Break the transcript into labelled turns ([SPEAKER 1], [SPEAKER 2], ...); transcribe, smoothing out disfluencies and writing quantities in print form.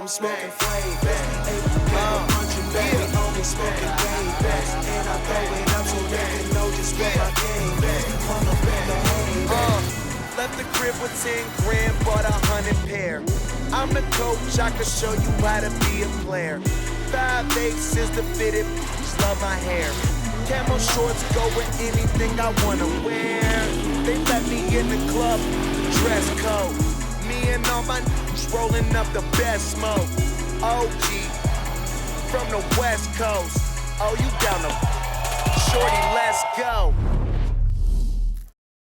[SPEAKER 1] I'm smoking flavors. Baby, only smoking game best. And I throw it up so they can know just what my game is. Run up in the hay.
[SPEAKER 2] Left the crib with 10 grand, bought 100 pair. I'm the coach, I can show you how to be a player. 5'8" is the fitted, just love my hair. Camo shorts go with anything I wanna wear. They let me in the club, dress code. Me and all my niggas rolling up the best smoke. OG, from the West Coast. Oh, you down the shorty, let's go.